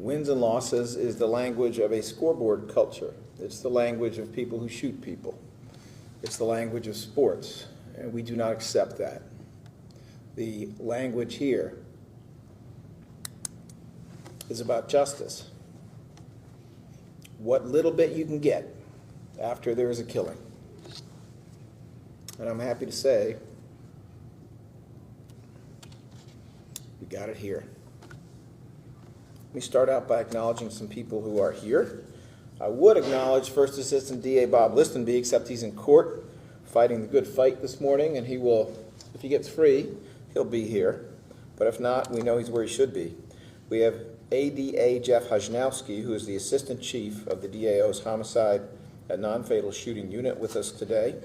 Wins and losses is the language of a scoreboard culture. It's the language of people who shoot people. It's the language of sports, and we do not accept that. The language here is about justice. What little bit you can get after there is a killing. And I'm happy to say we got it here. Let me start out by acknowledging some people who are here. I would acknowledge First Assistant DA Bob Listenby, except he's in court fighting the good fight this morning, and he will, if he gets free, he'll be here. But if not, we know he's where he should be. We have ADA Jeff Hajnowski, who is the Assistant Chief of the DAO's Homicide and Non-Fatal Shooting Unit, with us today.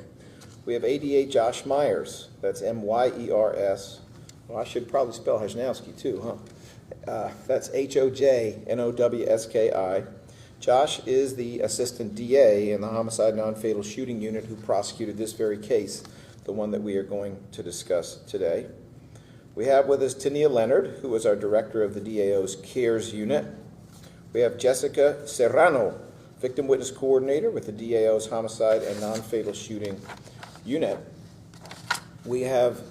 We have ADA Josh Myers, that's M-Y-E-R-S. Well, I should probably spell Hajnowski too, huh? That's H-O-J-N-O-W-S-K-I. Josh is the Assistant DA in the Homicide Non-Fatal Shooting Unit who prosecuted this very case, the one that we are going to discuss today. We have with us Tania Leonard, who is our Director of the DAO's CARES Unit. We have Jessica Serrano, Victim Witness Coordinator with the DAO's Homicide and Non-Fatal Shooting Unit. We have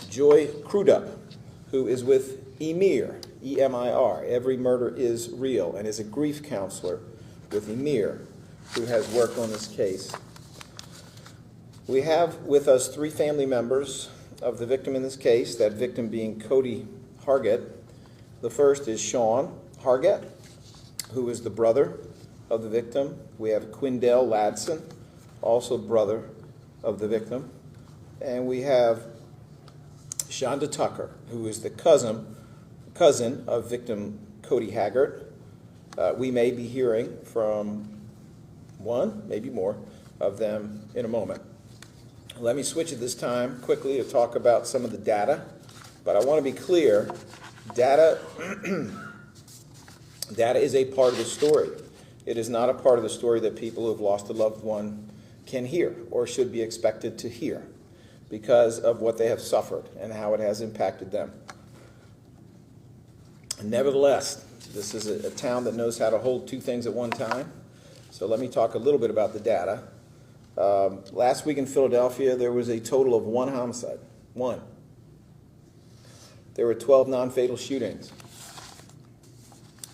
Joy Crudup, who is with EMIR, E-M-I-R, Every Murder is Real, and is a grief counselor with EMIR, who has worked on this case. We have with us 3 family members of the victim in this case, that victim being Cody Hargett. The first is Sean Hargett, who is the brother of the victim. We have Quindell Ladson, also brother of the victim. And we have Shonda Tucker, who is the cousin of victim Cody Haggart. We may be hearing from one, maybe more, of them in a moment. Let me switch at this time quickly to talk about some of the data, but I want to be clear, data is a part of the story. It is not a part of the story that people who have lost a loved one can hear or should be expected to hear because of what they have suffered and how it has impacted them. Nevertheless, this is a town that knows how to hold 2 things at one time, so let me talk a little bit about the data. Last week in Philadelphia, there was a total of 1 homicide. 1. There were 12 non-fatal shootings.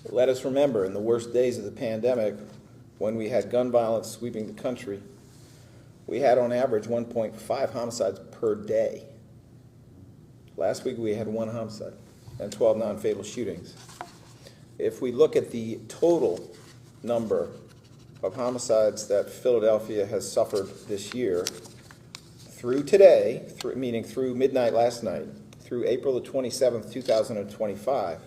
Let us remember, in the worst days of the pandemic, when we had gun violence sweeping the country, we had on average 1.5 homicides per day. Last week we had 1 homicide and 12 non-fatal shootings. If we look at the total number of homicides that Philadelphia has suffered this year, through today, meaning through midnight last night, through April the 27th, 2025,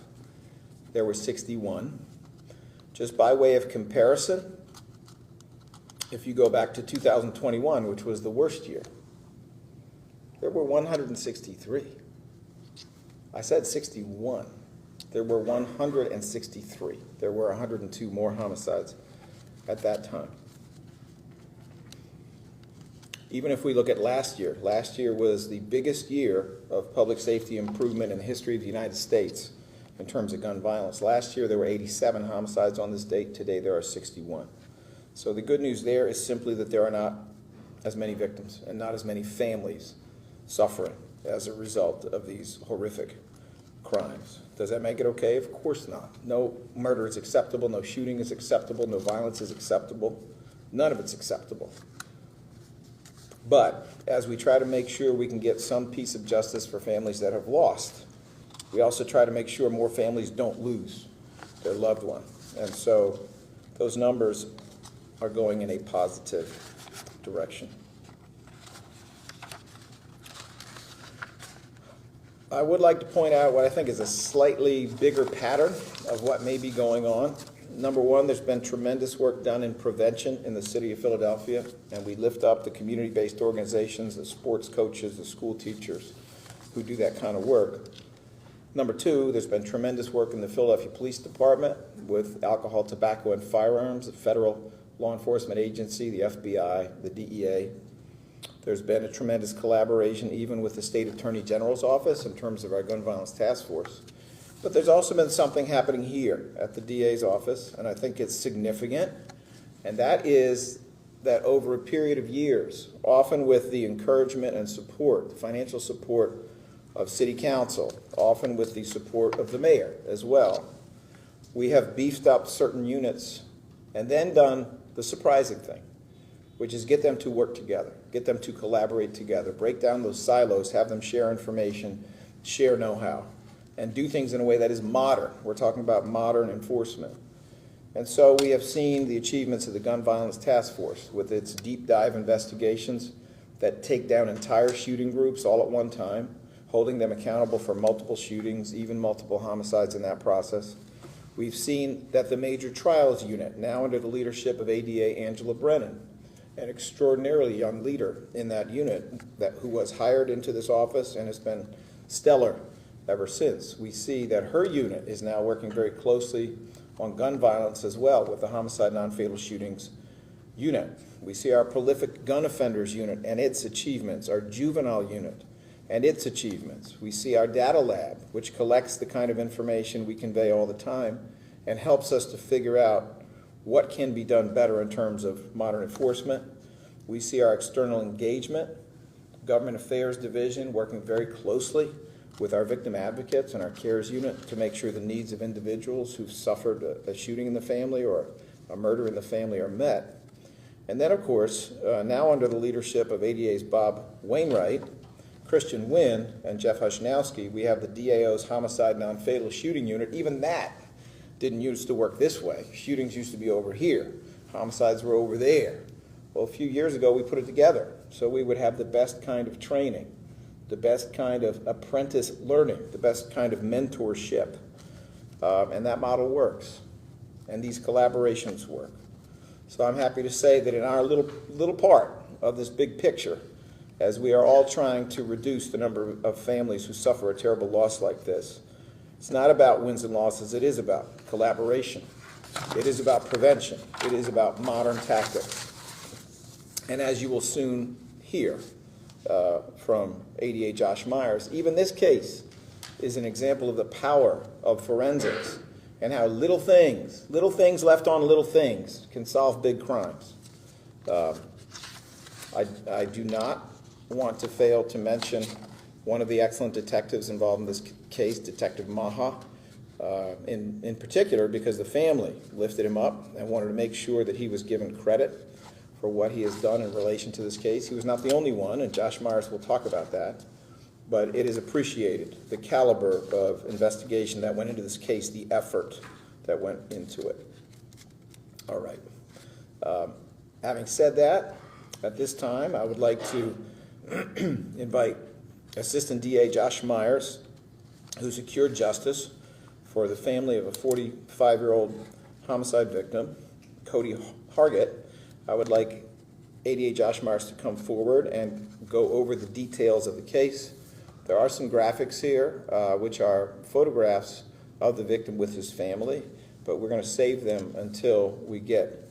there were 61. Just by way of comparison, if you go back to 2021, which was the worst year, there were 163. I said 61. There were 163. There were 102 more homicides at that time. Even if we look at last year was the biggest year of public safety improvement in the history of the United States in terms of gun violence. Last year there were 87 homicides on this date. Today there are 61. So the good news there is simply that there are not as many victims and not as many families suffering as a result of these horrific crimes. Does that make it okay? Of course not. No murder is acceptable, no shooting is acceptable, no violence is acceptable. None of it's acceptable. But as we try to make sure we can get some piece of justice for families that have lost, we also try to make sure more families don't lose their loved one. And so those numbers are going in a positive direction. I would like to point out what I think is a slightly bigger pattern of what may be going on. Number one, there's been tremendous work done in prevention in the city of Philadelphia, and we lift up the community-based organizations, the sports coaches, the school teachers who do that kind of work. Number two, there's been tremendous work in the Philadelphia Police Department with alcohol, tobacco, and firearms, the federal law enforcement agency, the FBI, the DEA. There's been a tremendous collaboration even with the State Attorney General's office in terms of our gun violence task force. But there's also been something happening here at the DA's office, and I think it's significant, and that is that over a period of years, often with the encouragement and support, the financial support of City Council, often with the support of the mayor as well, we have beefed up certain units and then done the surprising thing, which is get them to work together, get them to collaborate together, break down those silos, have them share information, share know-how, and do things in a way that is modern. We're talking about modern enforcement. And so we have seen the achievements of the Gun Violence Task Force with its deep dive investigations that take down entire shooting groups all at one time, holding them accountable for multiple shootings, even multiple homicides in that process. We've seen that the Major Trials Unit, now under the leadership of ADA Angela Brennan, an extraordinarily young leader in that unit who was hired into this office and has been stellar ever since. We see that her unit is now working very closely on gun violence as well with the Homicide Non-Fatal Shootings Unit. We see our Prolific Gun Offenders Unit and its achievements, our Juvenile Unit and its achievements. We see our Data Lab, which collects the kind of information we convey all the time and helps us to figure out what can be done better in terms of modern enforcement. We see our External Engagement, Government Affairs Division working very closely with our victim advocates and our CARES unit to make sure the needs of individuals who've suffered a shooting in the family or a murder in the family are met. And then, of course, now under the leadership of ADA's Bob Wainwright, Christian Wynn, and Jeff Hushnowski, we have the DAO's Homicide Non-Fatal Shooting Unit. Even that didn't used to work this way. Shootings used to be over here. Homicides were over there. Well, a few years ago, we put it together so we would have the best kind of training, the best kind of apprentice learning, the best kind of mentorship. And that model works. And these collaborations work. So I'm happy to say that in our little part of this big picture, as we are all trying to reduce the number of families who suffer a terrible loss like this, it's not about wins and losses, it is about collaboration. It is about prevention. It is about modern tactics. And as you will soon hear from ADA Josh Myers, even this case is an example of the power of forensics and how little things left on little things can solve big crimes. I do not want to fail to mention one of the excellent detectives involved in this case, Detective Maha, in particular because the family lifted him up and wanted to make sure that he was given credit for what he has done in relation to this case. He was not the only one, and Josh Myers will talk about that, but it is appreciated, the caliber of investigation that went into this case, the effort that went into it. All right. Having said that, at this time, I would like to invite Assistant DA Josh Myers, who secured justice for the family of a 45-year-old homicide victim, Cody Hargett. I would like ADA Josh Myers to come forward and go over the details of the case. There are some graphics here, which are photographs of the victim with his family, but we're going to save them until we get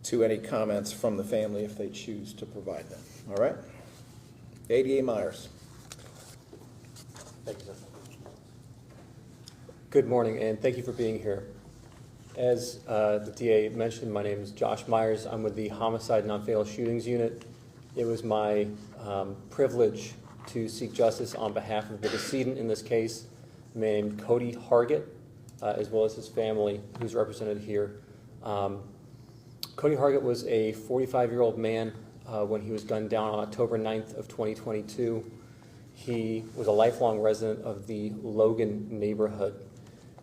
to any comments from the family if they choose to provide them. All right? ADA Myers. Thank you, sir. Good morning, and thank you for being here. As the DA mentioned, my name is Josh Myers. I'm with the Homicide Non-Fatal Shootings Unit. It was my privilege to seek justice on behalf of the decedent in this case, a man named Cody Hargett, as well as his family, who's represented here. Cody Hargett was a 45-year-old man when he was gunned down on October 9th of 2022. He was a lifelong resident of the Logan neighborhood.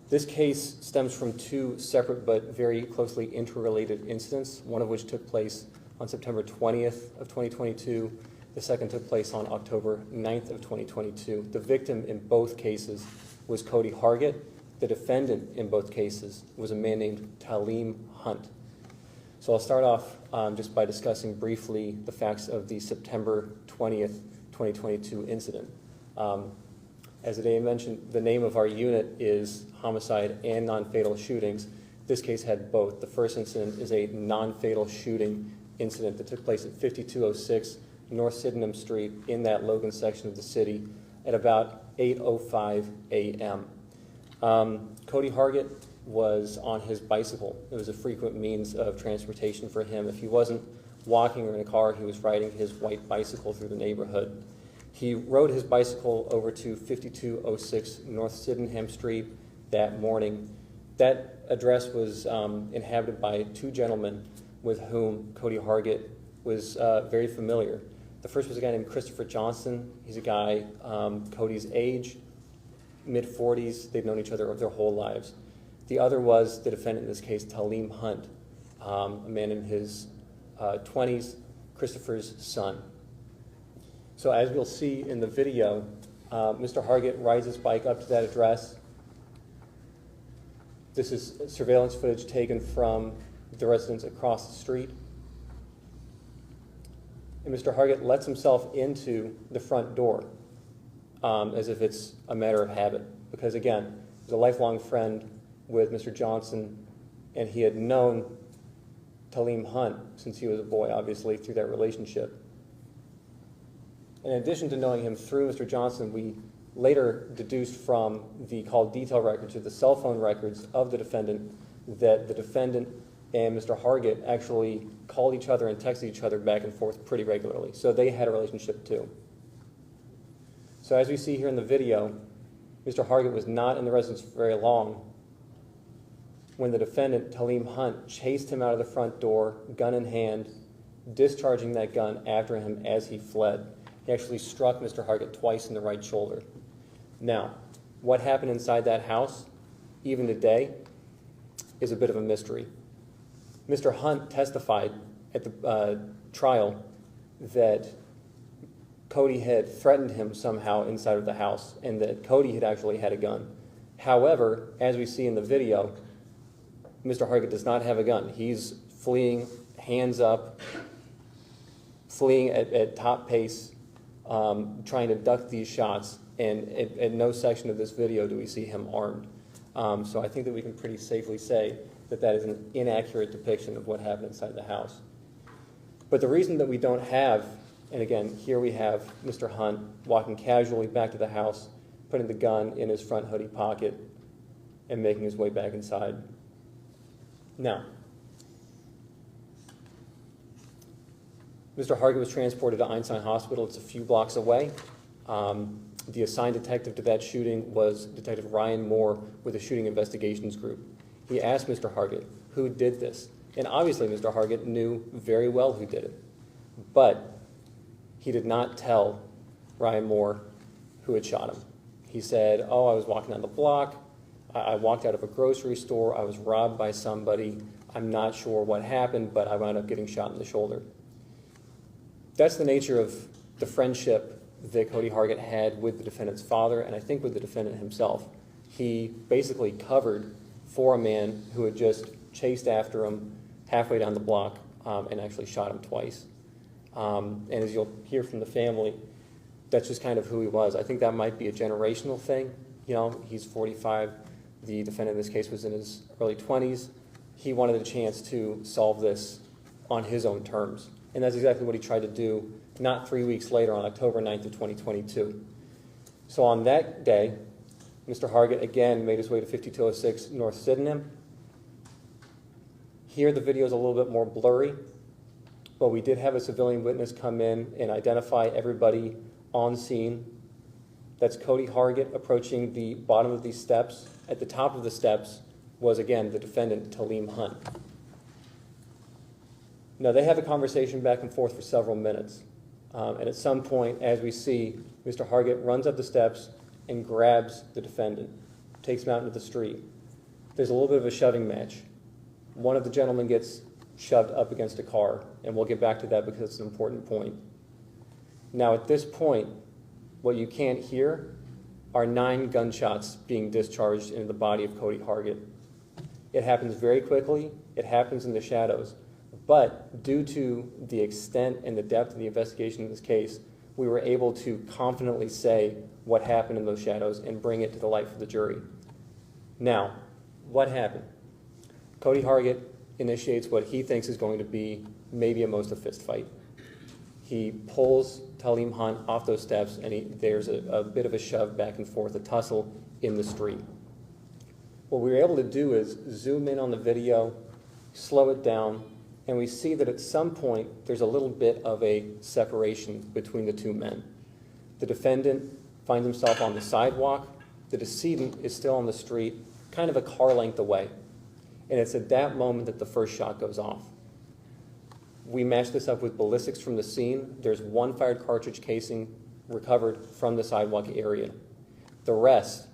This case stems from two separate but very closely interrelated incidents, one of which took place on September 20th of 2022. The second took place on October 9th of 2022. The victim in both cases was Cody Hargett. The defendant in both cases was a man named Talim Hunt. So I'll start off just by discussing briefly the facts of the September 20th, 2022 incident. As the DA mentioned, the name of our unit is Homicide and Non-Fatal Shootings. This case had both. The first incident is a non-fatal shooting incident that took place at 5206 North Sydenham Street in that Logan section of the city at about 8:05 a.m. Cody Hargett was on his bicycle. It was a frequent means of transportation for him. If he wasn't walking or in a car, he was riding his white bicycle through the neighborhood. He rode his bicycle over to 5206 North Sydenham Street that morning. That address was inhabited by two gentlemen with whom Cody Hargett was very familiar. The first was a guy named Christopher Johnson. He's a guy Cody's age, mid-40s. They've known each other their whole lives. The other was the defendant in this case, Talim Hunt, a man in his 20s, Christopher's son. So as we'll see in the video, Mr. Hargett rides his bike up to that address. This is surveillance footage taken from the residence across the street. And Mr. Hargett lets himself into the front door as if it's a matter of habit. Because again, he's a lifelong friend with Mr. Johnson, and he had known Talim Hunt since he was a boy, obviously, through that relationship. In addition to knowing him through Mr. Johnson, we later deduced from the call detail records or the cell phone records of the defendant that the defendant and Mr. Hargett actually called each other and texted each other back and forth pretty regularly. So they had a relationship too. So as we see here in the video, Mr. Hargett was not in the residence for very long when the defendant, Talim Hunt, chased him out of the front door, gun in hand, discharging that gun after him as he fled. He actually struck Mr. Hargett twice in the right shoulder. Now, what happened inside that house, even today, is a bit of a mystery. Mr. Hunt testified at the trial that Cody had threatened him somehow inside of the house and that Cody had actually had a gun. However, as we see in the video, Mr. Hargett does not have a gun. He's fleeing, hands up, fleeing at top pace, trying to duck these shots, and at no section of this video do we see him armed. So I think that we can pretty safely say that that is an inaccurate depiction of what happened inside the house. But the reason that we don't have, and again, here we have Mr. Hunt walking casually back to the house, putting the gun in his front hoodie pocket, and making his way back inside. Now, Mr. Hargett was transported to Einstein Hospital. It's a few blocks away. The assigned detective to that shooting was Detective Ryan Moore with the Shooting Investigations Group. He asked Mr. Hargett who did this. And obviously Mr. Hargett knew very well who did it. But he did not tell Ryan Moore who had shot him. He said, oh, I was walking down the block. I walked out of a grocery store. I was robbed by somebody. I'm not sure what happened, but I wound up getting shot in the shoulder. That's the nature of the friendship that Cody Hargett had with the defendant's father, and I think with the defendant himself. He basically covered for a man who had just chased after him halfway down the block and actually shot him twice. And as you'll hear from the family, that's just kind of who he was. I think that might be a generational thing. You know, he's 45. The defendant in this case was in his early 20s. He wanted a chance to solve this on his own terms. And that's exactly what he tried to do not 3 weeks later on October 9th of 2022. So on that day, Mr. Hargett again made his way to 5206 North Sydenham. Here the video is a little bit more blurry, but we did have a civilian witness come in and identify everybody on scene. That's Cody Hargett approaching the bottom of these steps. At the top of the steps was, again, the defendant, Talim Hunt. Now, they have a conversation back and forth for several minutes. And at some point, as we see, Mr. Hargett runs up the steps and grabs the defendant, takes him out into the street. There's a little bit of a shoving match. One of the gentlemen gets shoved up against a car, and we'll get back to that because it's an important point. Now, at this point, what you can't hear are 9 gunshots being discharged into the body of Cody Hargett. It happens very quickly. It happens in the shadows. But due to the extent and the depth of the investigation in this case, we were able to confidently say what happened in those shadows and bring it to the light for the jury. Now, what happened? Cody Hargett initiates what he thinks is going to be maybe a most a fist fight. He pulls Talim Hunt off those steps, and there's a bit of a shove back and forth, a tussle in the street. What we were able to do is zoom in on the video, slow it down, and we see that at some point there's a little bit of a separation between the two men. The defendant finds himself on the sidewalk. The decedent is still on the street, kind of a car length away. And it's at that moment that the first shot goes off. We match this up with ballistics from the scene. There's one fired cartridge casing recovered from the sidewalk area. The rest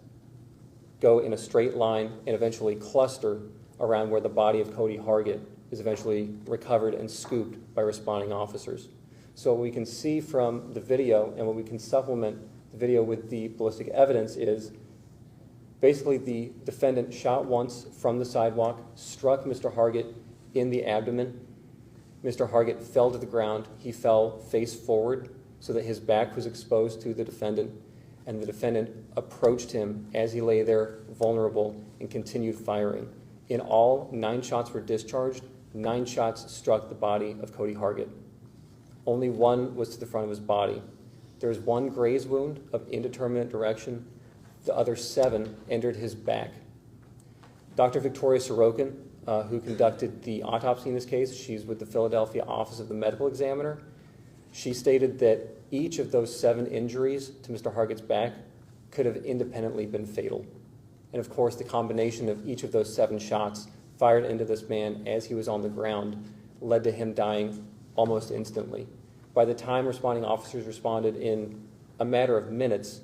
go in a straight line and eventually cluster around where the body of Cody Hargett is eventually recovered and scooped by responding officers. So what we can see from the video and what we can supplement the video with the ballistic evidence is basically the defendant shot once from the sidewalk, struck Mr. Hargett in the abdomen. Mr. Hargett fell to the ground. He fell face forward so that his back was exposed to the defendant, and the defendant approached him as he lay there vulnerable and continued firing. In all, 9 shots were discharged. 9 shots struck the body of Cody Hargett. Only 1 was to the front of his body. There was 1 graze wound of indeterminate direction. The other 7 entered his back. Dr. Victoria Sorokin, who conducted the autopsy in this case, she's with the Philadelphia Office of the Medical Examiner. She stated that each of those 7 injuries to Mr. Hargett's back could have independently been fatal. And of course, the combination of each of those 7 shots fired into this man as he was on the ground led to him dying almost instantly. By the time responding officers responded in a matter of minutes,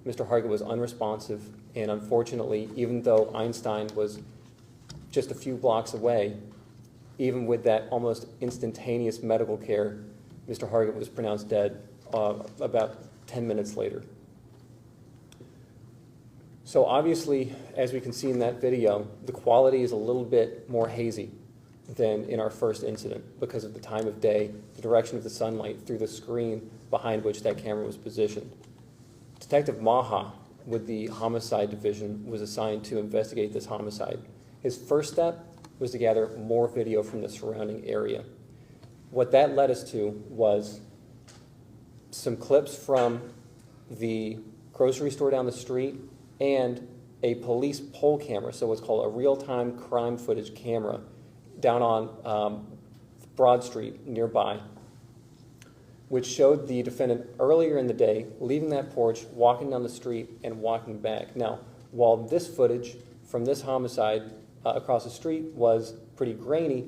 Mr. Hargett was unresponsive, and unfortunately, even though Einstein was just a few blocks away, even with that almost instantaneous medical care, Mr. Hargett was pronounced dead about 10 minutes later. So obviously, as we can see in that video, the quality is a little bit more hazy than in our first incident because of the time of day, the direction of the sunlight through the screen behind which that camera was positioned. Detective Maha with the Homicide Division was assigned to investigate this homicide. His first step was to gather more video from the surrounding area. What that led us to was some clips from the grocery store down the street and a police poll camera, so what's called a real-time crime footage camera, down on Broad Street nearby, which showed the defendant earlier in the day leaving that porch, walking down the street, and walking back. Now, while this footage from this homicide across the street was pretty grainy,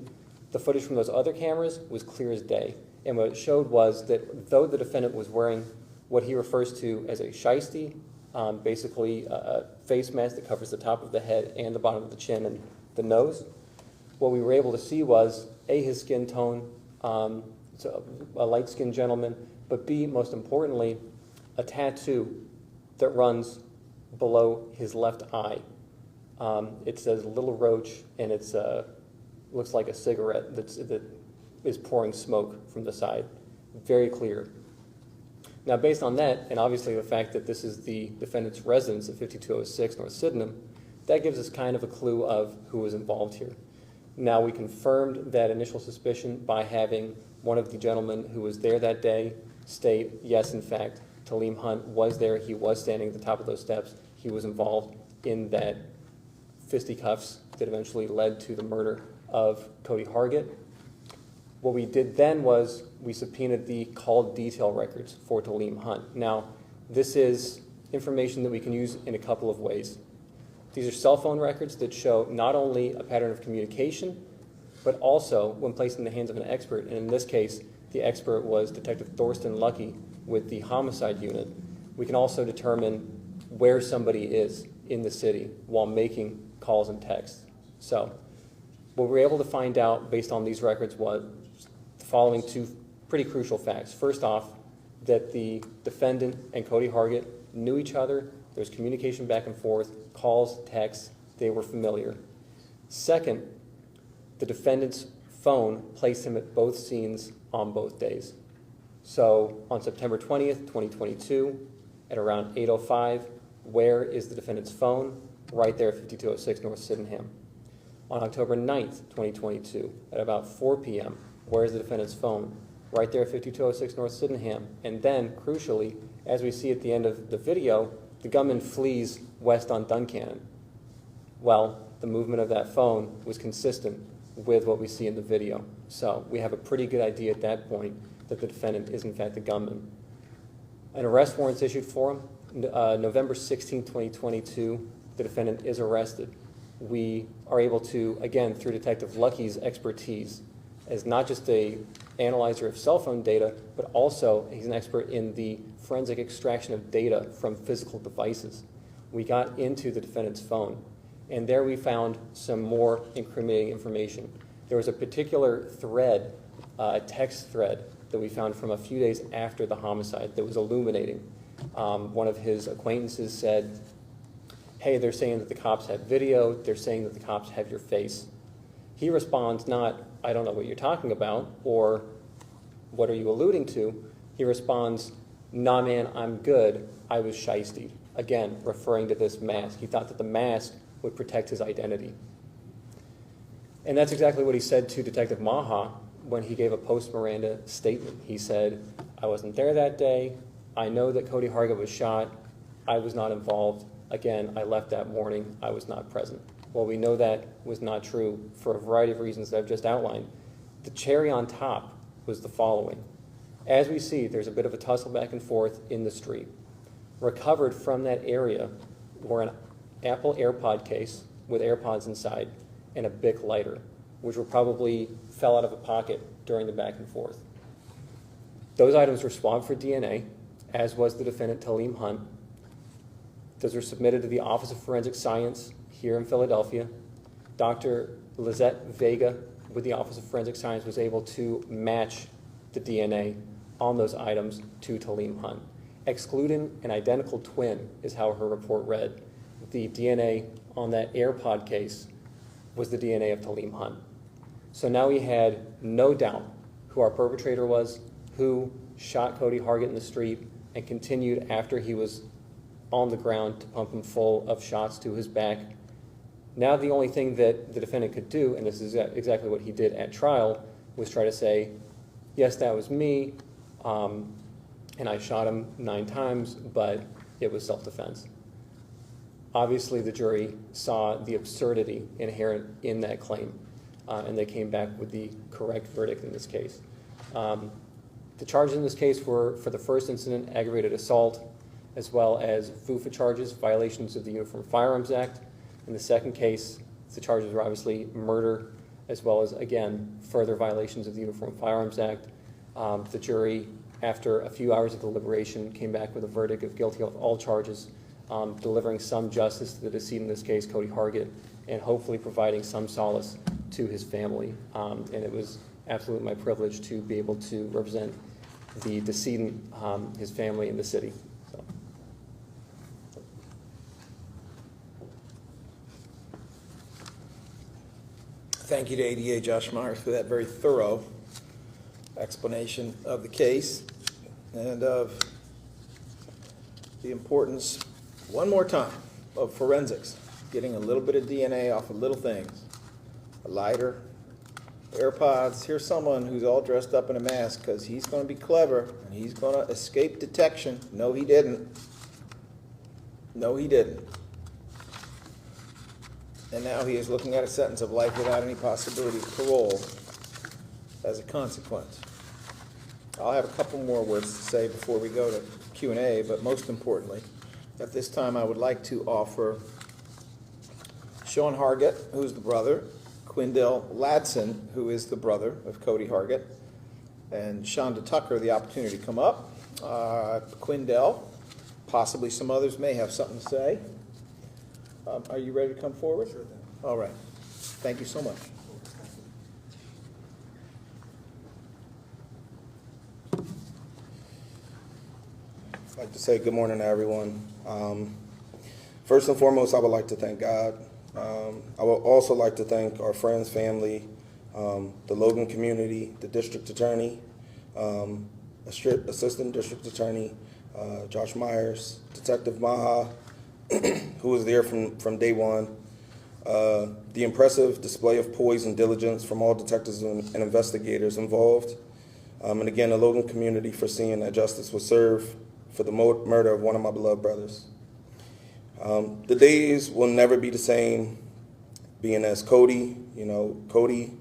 the footage from those other cameras was clear as day. And what it showed was that though the defendant was wearing what he refers to as a shiesty, basically a face mask that covers the top of the head and the bottom of the chin and the nose, what we were able to see was, A, his skin tone, so a light-skinned gentleman, but B, most importantly, a tattoo that runs below his left eye. It says Little Roach, and it's looks like a cigarette that is pouring smoke from the side. Very clear. Now, based on that, and obviously the fact that this is the defendant's residence at 5206 North Sydenham, that gives us kind of a clue of who was involved here. Now, we confirmed that initial suspicion by having one of the gentlemen who was there that day state, yes, in fact, Talim Hunt was there. He was standing at the top of those steps. He was involved in that fisticuffs that eventually led to the murder of Cody Hargett. What we did then was we subpoenaed the call detail records for Talim Hunt. Now, this is information that we can use in a couple of ways. These are cell phone records that show not only a pattern of communication, but also, when placed in the hands of an expert, and in this case, the expert was Detective Thorsten Lucky with the Homicide Unit, we can also determine where somebody is in the city while making calls and texts. So, what we were able to find out based on these records was the following 2 pretty crucial facts. First off, that the defendant and Cody Hargett knew each other. There was communication back and forth, calls, texts, they were familiar. Second, the defendant's phone placed him at both scenes on both days. So on September 20th, 2022, at around 8:05, where is the defendant's phone? Right there at 5206 North Sydenham. On October 9th, 2022, at about 4 p.m., where is the defendant's phone? Right there at 5206 North Sydenham. And then, crucially, as we see at the end of the video, the gunman flees west on Duncannon. Well, the movement of that phone was consistent with what we see in the video. So we have a pretty good idea at that point that the defendant is in fact the gunman. An arrest warrant is issued for him. November 16, 2022, the defendant is arrested. We are able to, again, through Detective Lucky's expertise, as not just a analyzer of cell phone data, but also he's an expert in the forensic extraction of data from physical devices. We got into the defendant's phone, and there we found some more incriminating information. There was a particular thread, a text thread, that we found from a few days after the homicide that was illuminating. One of his acquaintances said, hey, they're saying that the cops have video, they're saying that the cops have your face. He responds not, I don't know what you're talking about, or what are you alluding to? He responds, nah man, I'm good, I was shiestied. Again, referring to this mask. He thought that the mask would protect his identity. And that's exactly what he said to Detective Maha when he gave a post-Miranda statement. He said, I wasn't there that day, I know that Cody Hargett was shot, I was not involved. Again, I left that morning, I was not present. Well, we know that was not true for a variety of reasons that I've just outlined. The cherry on top was the following. As we see, there's a bit of a tussle back and forth in the street. Recovered from that area were an Apple AirPod case with AirPods inside and a Bic lighter, which were probably fell out of a pocket during the back and forth. Those items were swabbed for DNA, as was the defendant Talim Hunt. Those were submitted to the Office of Forensic Science here in Philadelphia. Dr. Lizette Vega with the Office of Forensic Science was able to match the DNA on those items to Talim Hunt. Excluding an identical twin is how her report read. The DNA on that AirPod case was the DNA of Talim Hunt. So now we had no doubt who our perpetrator was, who shot Cody Hargett in the street, and continued after he was on the ground to pump him full of shots to his back. Now the only thing that the defendant could do, and this is exactly what he did at trial, was try to say, yes, that was me, and I shot him 9 times, but it was self-defense. Obviously, the jury saw the absurdity inherent in that claim, and they came back with the correct verdict in this case. The charges in this case were, for the first incident, aggravated assault, as well as FUFA charges, violations of the Uniform Firearms Act. In the second case, the charges were obviously murder, as well as, again, further violations of the Uniform Firearms Act. The jury, after a few hours of deliberation, came back with a verdict of guilty of all charges, delivering some justice to the decedent in this case, Cody Hargett, and hopefully providing some solace to his family. And it was absolutely my privilege to be able to represent the decedent, his family, and the city. So. Thank you to ADA Josh Myers for that very thorough explanation of the case and of the importance, one more time, of forensics, getting a little bit of DNA off of little things, a lighter, AirPods. Here's someone who's all dressed up in a mask because he's going to be clever and he's going to escape detection. No, he didn't. No, he didn't. And now he is looking at a sentence of life without any possibility of parole as a consequence. I'll have a couple more words to say before we go to Q&A, but most importantly, at this time I would like to offer Sean Hargett, who's the brother, Quindell Ladson, who is the brother of Cody Hargett, and Shonda Tucker the opportunity to come up. Quindell, possibly some others may have something to say. Are you ready to come forward? Sure thing. All right. Thank you so much. I'd like to say good morning to everyone. First and foremost, I would like to thank God. I would also like to thank our friends, family, the Logan community, the District Attorney, Assistant District Attorney Josh Myers, Detective Maha, who was there from day one, the impressive display of poise and diligence from all detectives and investigators involved, and again, the Logan community for seeing that justice was served for the murder of one of my beloved brothers. The days will never be the same being as Cody, Cody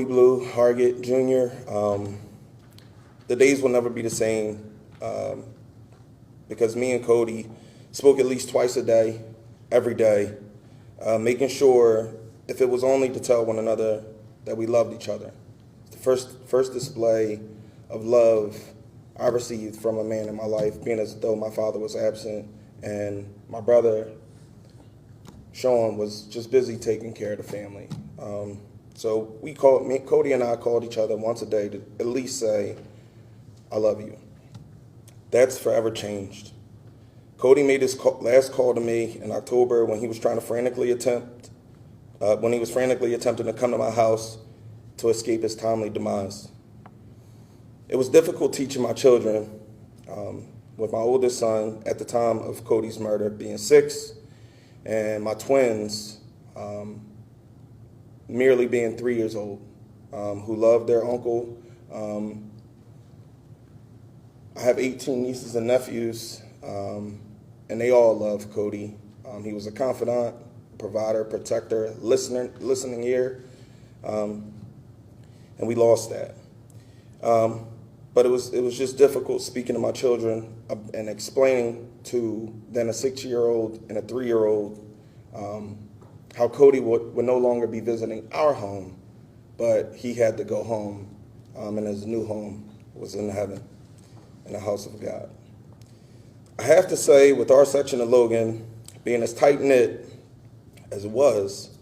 Blue, Hargett Jr., the days will never be the same because me and Cody spoke at least twice a day, every day, making sure, if it was only to tell one another that we loved each other. The first display of love I received from a man in my life, being as though my father was absent and my brother, Sean, was just busy taking care of the family. So Cody and I called each other once a day to at least say, I love you. That's forever changed. Cody made his last call to me in October when he was frantically attempting to come to my house to escape his timely demise. It was difficult teaching my children, with my oldest son at the time of Cody's murder being 6, and my twins merely being 3 years old, who loved their uncle. I have 18 nieces and nephews, and they all love Cody. He was a confidant, provider, protector, listening ear, and we lost that. But it was just difficult speaking to my children and explaining to then a 6-year-old and a 3-year-old how Cody would no longer be visiting our home, but he had to go home, and his new home was in heaven, in the house of God. I have to say, with our section of Logan being as tight-knit as it was,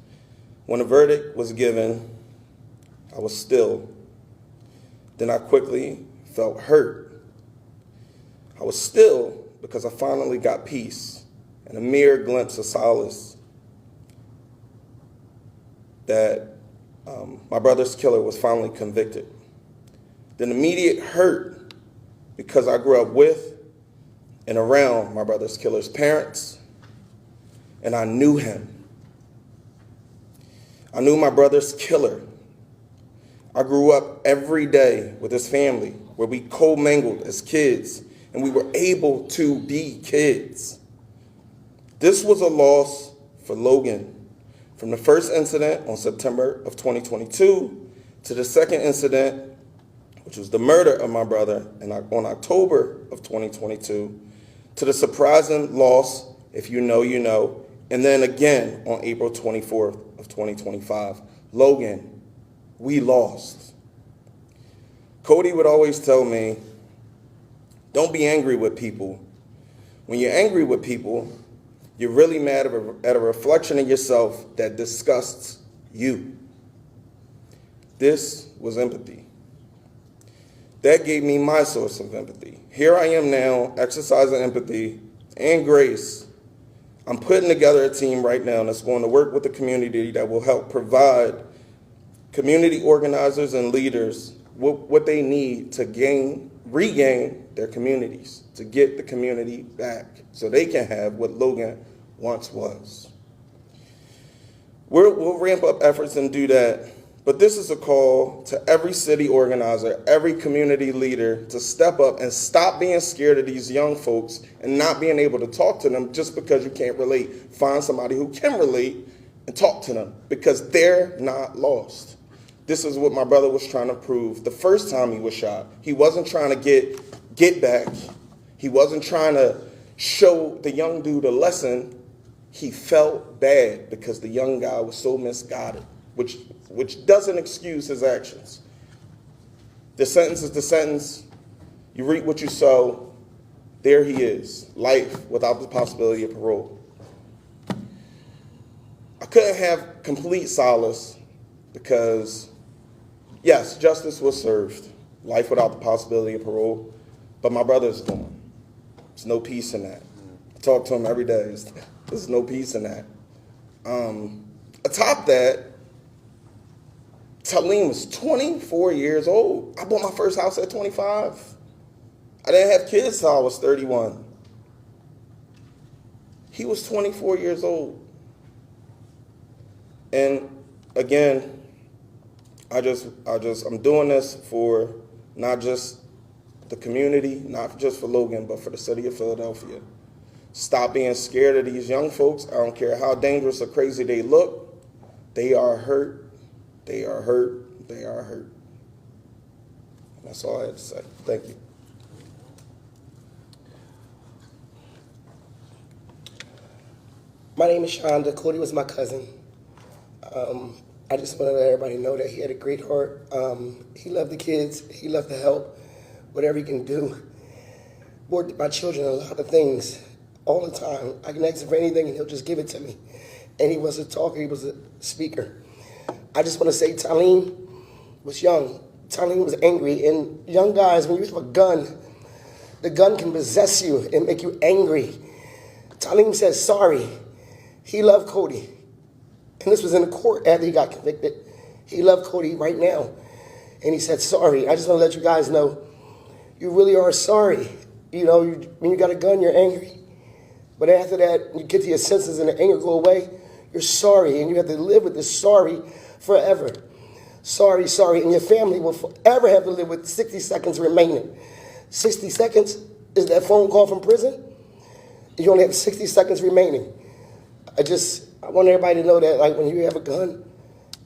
when a verdict was given, I was still. Then I quickly felt hurt. I was still because I finally got peace and a mere glimpse of solace that my brother's killer was finally convicted. Then immediate hurt because I grew up with and around my brother's killer's parents, and I knew him. I knew my brother's killer. I grew up every day with his family where we commingled as kids and we were able to be kids. This was a loss for Logan. From the first incident on September of 2022 to the second incident, which was the murder of my brother on October of 2022, to the surprising loss, if you know, you know, and then again on April 24th of 2025. Logan, we lost. Cody would always tell me, don't be angry with people. When you're angry with people, you're really mad at a reflection of yourself that disgusts you. This was empathy. That gave me my source of empathy. Here I am now, exercising empathy and grace. I'm putting together a team right now that's going to work with the community that will help provide community organizers and leaders what they need to regain their communities, to get the community back so they can have what Logan once was. We'll ramp up efforts and do that, but this is a call to every city organizer, every community leader to step up and stop being scared of these young folks and not being able to talk to them just because you can't relate. Find somebody who can relate and talk to them because they're not lost. This is what my brother was trying to prove the first time he was shot. He wasn't trying to get back. He wasn't trying to show the young dude a lesson. He felt bad because the young guy was so misguided, which doesn't excuse his actions. The sentence is the sentence. You reap what you sow. There he is, life without the possibility of parole. I couldn't have complete solace because, yes, justice was served, life without the possibility of parole, but my brother's gone. There's no peace in that. I talk to him every day. There's no peace in that. Atop that, Talim was 24 years old. I bought my first house at 25. I didn't have kids till I was 31. He was 24 years old. And again, I'm doing this for not just the community, not just for Logan, but for the city of Philadelphia. Stop being scared of these young folks. I don't care how dangerous or crazy they look. They are hurt. They are hurt. They are hurt. That's all I had to say. Thank you. My name is Shonda. Cody was my cousin. I just want to let everybody know that he had a great heart. He loved the kids. He loved to help, whatever he can do. Bought my children a lot of things all the time. I can ask him for anything and he'll just give it to me. And he was a talker. He was a speaker. I just want to say Talim was young. Talim was angry. And young guys, when you have a gun, the gun can possess you and make you angry. Talim says sorry. He loved Cody. And this was in the court after he got convicted. He loved Cody right now. And he said sorry. I just want to let you guys know, you really are sorry. You know, when you got a gun, you're angry. But after that, you get to your senses and the anger go away, you're sorry. And you have to live with this sorry forever. Sorry, sorry. And your family will forever have to live with 60 seconds remaining. 60 seconds is that phone call from prison. You only have 60 seconds remaining. I want everybody to know that, like, when you have a gun,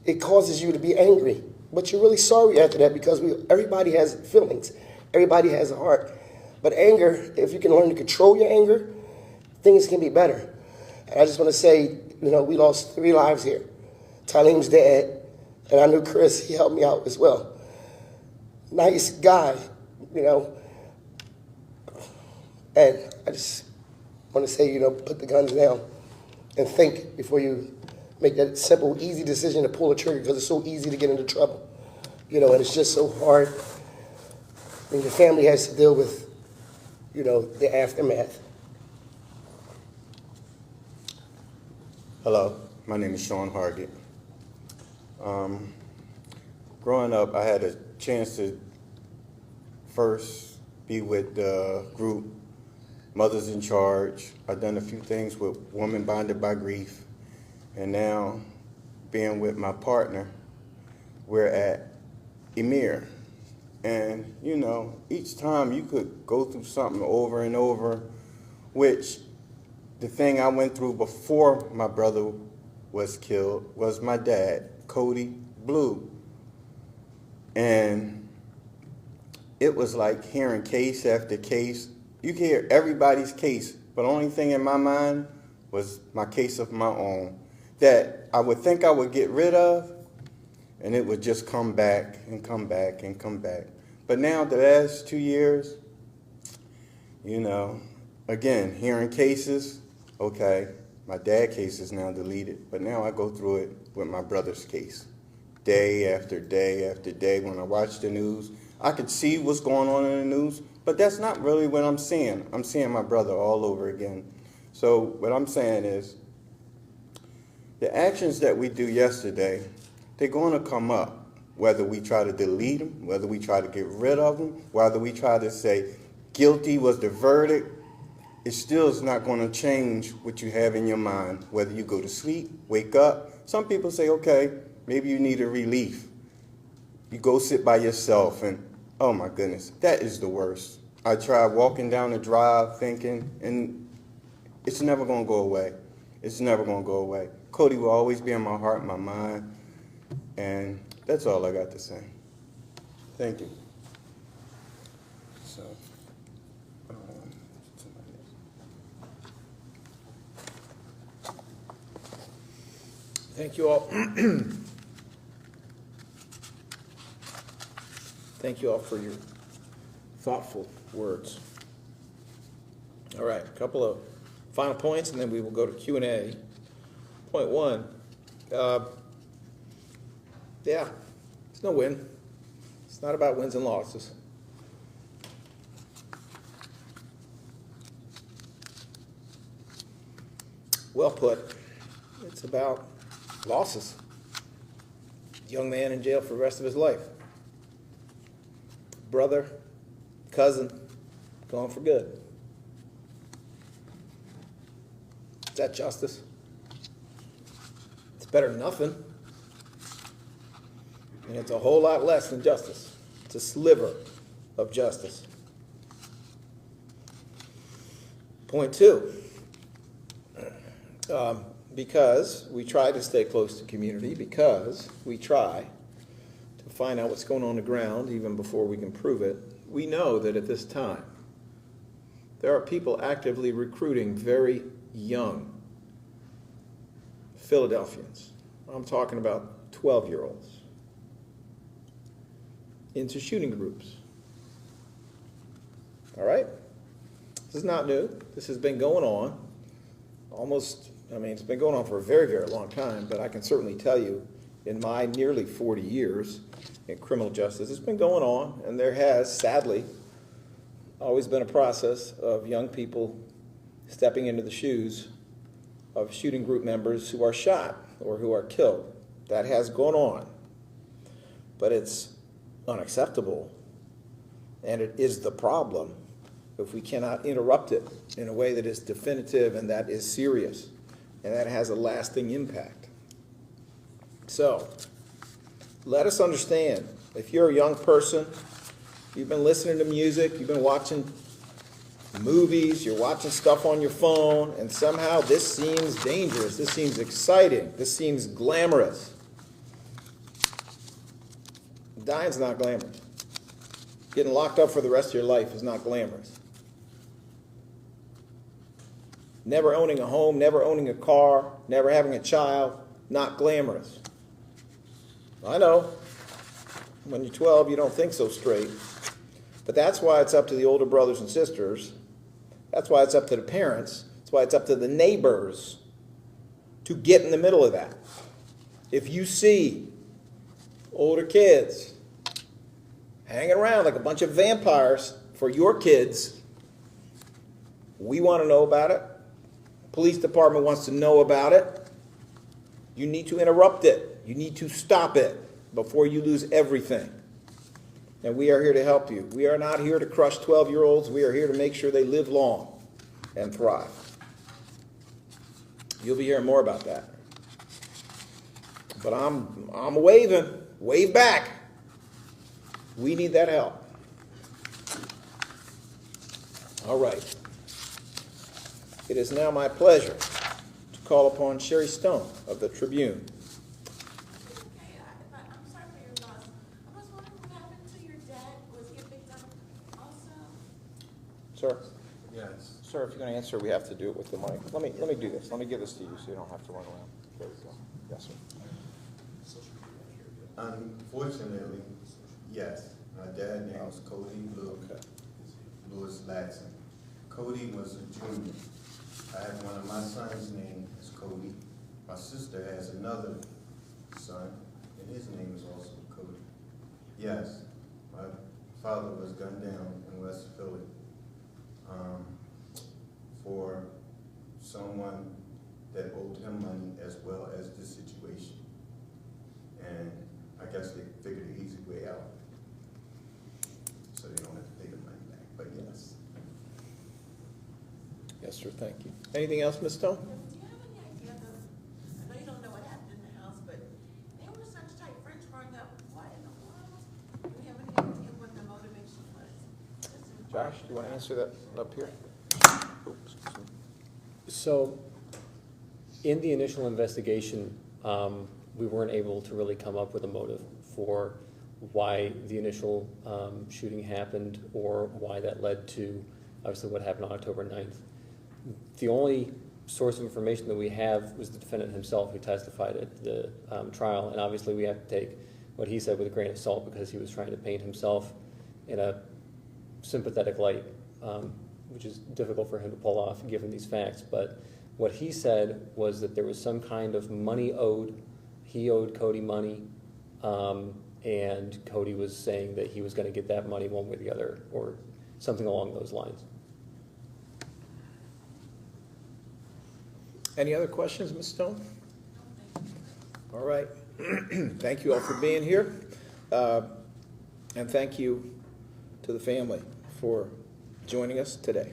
it causes you to be angry. But you're really sorry after that because everybody has feelings. Everybody has a heart. But anger, if you can learn to control your anger, things can be better. And I just want to say, you know, we lost 3 lives here. Talim's dad, and I knew Chris, he helped me out as well. Nice guy, you know. And I just want to say, you know, put the guns down and think before you make that simple, easy decision to pull the trigger because it's so easy to get into trouble. You know, and it's just so hard when your family has to deal with, you know, the aftermath. Hello, my name is Sean Hargett. Growing up, I had a chance to first be with the group Mothers in Charge. I've done a few things with Women Bonded by Grief. And now, being with my partner, we're at Emir. And, you know, each time you could go through something over and over, which the thing I went through before my brother was killed was my dad, Cody Blue. And it was like hearing case after case. You can hear everybody's case, but the only thing in my mind was my case of my own that I would think I would get rid of, and it would just come back and come back and come back. But now the last 2 years, you know, again, hearing cases, okay, my dad's case is now deleted, but now I go through it with my brother's case. Day after day after day, when I watch the news, I could see what's going on in the news, but that's not really what I'm seeing. I'm seeing my brother all over again. So what I'm saying is, the actions that we do yesterday, they're going to come up, whether we try to delete them, whether we try to get rid of them, whether we try to say guilty was the verdict. It still is not going to change what you have in your mind, whether you go to sleep, wake up. Some people say, okay, maybe you need a relief. You go sit by yourself and, oh my goodness, that is the worst. I tried walking down the drive thinking, and it's never going to go away. It's never going to go away. Cody will always be in my heart and my mind, and that's all I got to say. Thank you. So, Thank you all. Thank you all for your thoughtful words. All right, a couple of final points, and then we will go to Q&A. Point 1, yeah, it's no win. It's not about wins and losses. Well put. It's about losses. Young man in jail for the rest of his life. Brother, cousin, gone for good. Is that justice? It's better than nothing. And it's a whole lot less than justice. It's a sliver of justice. Point 2, Because we try to stay close to community, because we try to find out what's going on the ground even before we can prove it, we know that at this time there are people actively recruiting very young Philadelphians. I'm talking about 12-year-olds into shooting groups. All right? This is not new. This has been going on it's been going on for a very, very long time, but I can certainly tell you in my nearly 40 years in criminal justice, it's been going on, and there has, sadly, always been a process of young people stepping into the shoes of shooting group members who are shot or who are killed. That has gone on, but it's unacceptable, and it is the problem if we cannot interrupt it in a way that is definitive and that is serious and that has a lasting impact. So, let us understand, if you're a young person, you've been listening to music, you've been watching movies, you're watching stuff on your phone, and somehow this seems dangerous, this seems exciting, this seems glamorous. Dying's not glamorous. Getting locked up for the rest of your life is not glamorous. Never owning a home, never owning a car, never having a child, not glamorous. I know, when you're 12, you don't think so straight. But that's why it's up to the older brothers and sisters. That's why it's up to the parents. That's why it's up to the neighbors to get in the middle of that. If you see older kids hanging around like a bunch of vampires for your kids, we want to know about it. Police department wants to know about it. You need to interrupt it. You need to stop it before you lose everything. And we are here to help you. We are not here to crush 12-year-olds. We are here to make sure they live long and thrive. You'll be hearing more about that. But I'm waving. Wave back. We need that help. All right. It is now my pleasure to call upon Sherry Stone of the Tribune. Okay, I'm sorry for your loss. I was wondering what happened to your dad. Was he a victim also? Sir? Yes. Sir, if you're going to answer, we have to do it with the mic. Let me do this. Let me give this to you so you don't have to run around. There we go. Yes, sir. Unfortunately, yes. My dad's name was Cody Lewis Latson. Cody was a junior. I have one of my sons' name is Cody. My sister has another son, and his name is also Cody. Yes, my father was gunned down in West Philly for someone that owed him money as well as this situation. And I guess they figured an easy way out so they don't have to pay the money back, but yes. Yes, sir. Thank you. Anything else, Ms. Stone? Do you have any idea I know you don't know what happened in the house, but they were such tight friends growing up. Why in the world? Do you have any idea what the motivation was? Josh, do you want to answer that up here? Oops, excuse me. So, in the initial investigation, we weren't able to really come up with a motive for why the initial shooting happened or why that led to, obviously, what happened on October 9th. The only source of information that we have was the defendant himself who testified at the trial, and obviously we have to take what he said with a grain of salt because he was trying to paint himself in a sympathetic light, which is difficult for him to pull off given these facts. But what he said was that there was some kind of money owed. He owed Cody money, and Cody was saying that he was going to get that money one way or the other, or something along those lines. Any other questions, Ms. Stone? All right. Thank you all for being here. And thank you to the family for joining us today.